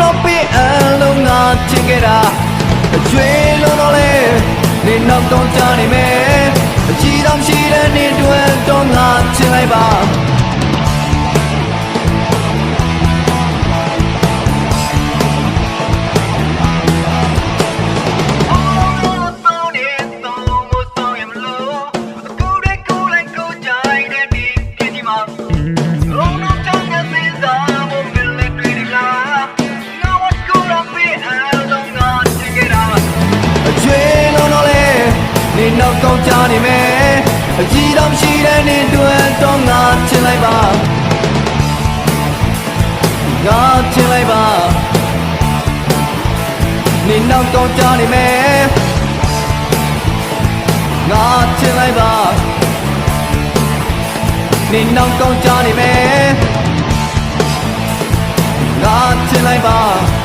တော့ပေးအလုံးငါချင်ခဲ့တာကျွေးလုံးတော့လေနေနောက်တော့ကြနေမယ်အကြည့်တော့ရှိတဲ့နေတွေ့တော့ငါချင်လိုက်ပါနောက်ကောင်းကြနေမယ်အကြည့်တော့ရှိတဲ့နေတွေ့တော့ငါချင်လိုက်ပါငါချင်လိုက်ပါနေနောက်ကောင်းကြနေမယ်ငါချင်လိုက်ပါနေနောက်ကောင်းကြနေမယ်ငါချင်လိုက်ပါ